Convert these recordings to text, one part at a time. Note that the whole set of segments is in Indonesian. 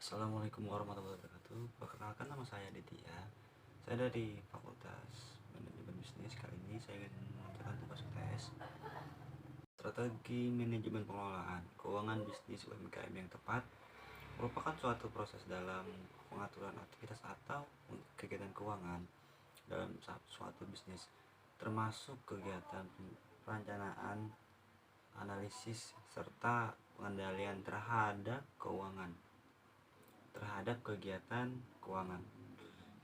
Assalamualaikum warahmatullahi wabarakatuh. Perkenalkan, nama saya Aditya. Saya dari Fakultas Manajemen Bisnis. Kali ini saya ingin mengerjakan tugas UTS Strategi Manajemen Pengelolaan Keuangan Bisnis UMKM yang tepat merupakan suatu proses dalam pengaturan aktivitas atau kegiatan keuangan dalam suatu bisnis, termasuk kegiatan perencanaan, analisis, serta pengendalian terhadap kegiatan keuangan.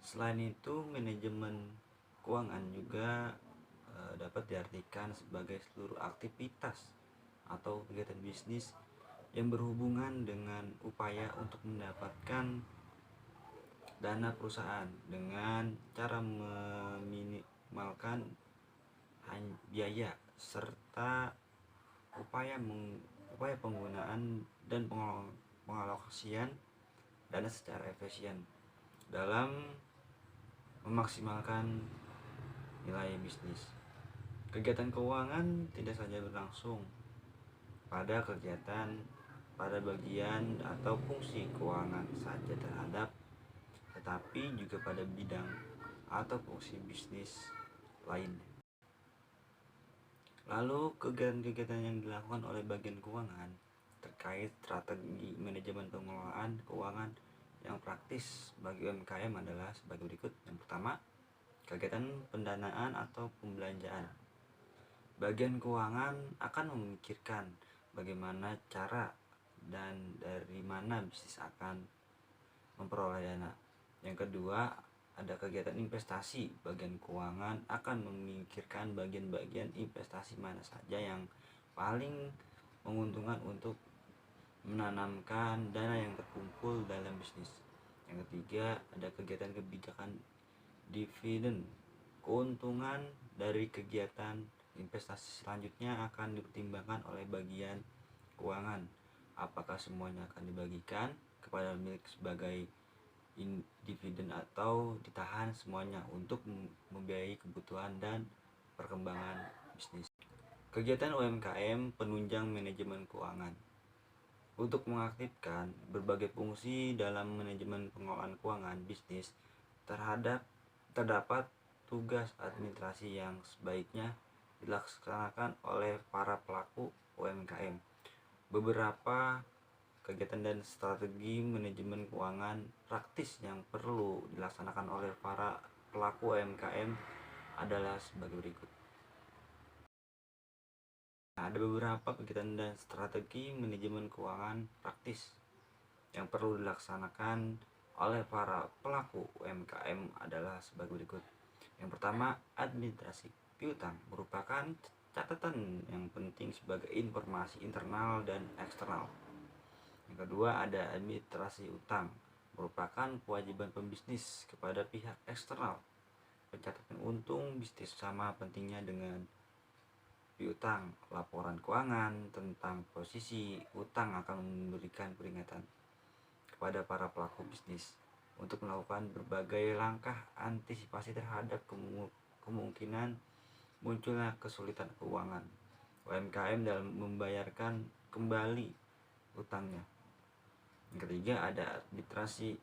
Selain itu, manajemen keuangan juga dapat diartikan sebagai seluruh aktivitas atau kegiatan bisnis yang berhubungan dengan upaya untuk mendapatkan dana perusahaan dengan cara meminimalkan biaya serta upaya penggunaan dan pengalokasian dana secara efisien dalam memaksimalkan nilai bisnis. Kegiatan keuangan tidak saja berlangsung pada bagian atau fungsi keuangan saja tetapi juga pada bidang atau fungsi bisnis lain. Lalu kegiatan-kegiatan yang dilakukan oleh bagian keuangan terkait strategi manajemen pengelolaan keuangan yang praktis bagi UMKM adalah sebagai berikut. Yang pertama, kegiatan pendanaan atau pembelanjaan. Bagian keuangan akan memikirkan bagaimana cara dan dari mana bisnis akan memperoleh dana. Yang kedua, ada kegiatan investasi. Bagian keuangan akan memikirkan bagian-bagian investasi mana saja yang paling menguntungkan untuk menanamkan dana yang terkumpul dalam bisnis. Yang ketiga, ada kegiatan kebijakan dividen. Keuntungan dari kegiatan investasi selanjutnya akan dipertimbangkan oleh bagian keuangan. Apakah semuanya akan dibagikan kepada pemilik sebagai dividen atau ditahan semuanya untuk membiayai kebutuhan dan perkembangan bisnis. Kegiatan UMKM penunjang manajemen keuangan. Untuk mengaktifkan berbagai fungsi dalam manajemen pengelolaan keuangan bisnis, terdapat tugas administrasi yang sebaiknya dilaksanakan oleh para pelaku UMKM. Beberapa kegiatan dan strategi manajemen keuangan praktis yang perlu dilaksanakan oleh para pelaku UMKM adalah sebagai berikut. Ada beberapa kegiatan dan strategi manajemen keuangan praktis yang perlu dilaksanakan oleh para pelaku UMKM adalah sebagai berikut. Yang pertama, administrasi piutang merupakan catatan yang penting sebagai informasi internal dan eksternal. Yang kedua, ada administrasi utang, merupakan kewajiban pembisnis kepada pihak eksternal. Pencatatan untung bisnis sama pentingnya dengan piutang. Laporan keuangan tentang posisi utang akan memberikan peringatan kepada para pelaku bisnis untuk melakukan berbagai langkah antisipasi terhadap kemungkinan munculnya kesulitan keuangan UMKM dalam membayarkan kembali utangnya. Yang ketiga, ada arbitrasi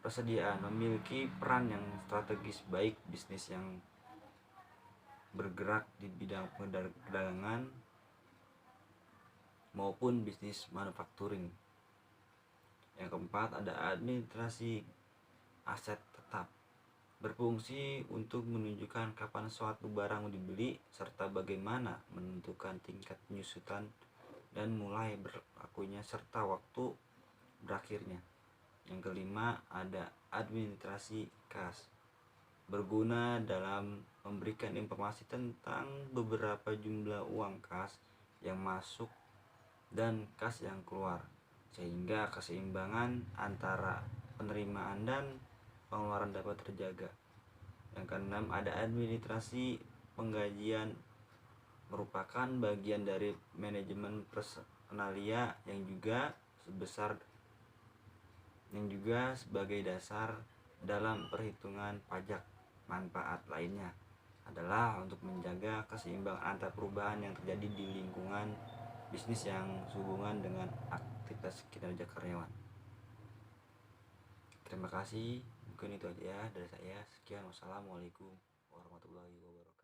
persediaan, memiliki peran yang strategis baik bisnis yang bergerak di bidang perdagangan maupun bisnis manufacturing. Yang keempat, ada administrasi aset tetap, berfungsi untuk menunjukkan kapan suatu barang dibeli serta bagaimana menentukan tingkat penyusutan dan mulai berlakunya serta waktu berakhirnya. Yang kelima, ada administrasi kas, berguna dalam memberikan informasi tentang beberapa jumlah uang kas yang masuk dan kas yang keluar, sehingga keseimbangan antara penerimaan dan pengeluaran dapat terjaga. Yang keenam, ada administrasi penggajian, merupakan bagian dari manajemen personalia yang juga sebagai dasar dalam perhitungan pajak. Manfaat lainnya adalah untuk menjaga keseimbangan antara perubahan yang terjadi di lingkungan bisnis yang sehubungan dengan aktivitas kinerja karyawan. Terima kasih, mungkin itu aja ya dari saya. Sekian, wassalamualaikum warahmatullahi wabarakatuh.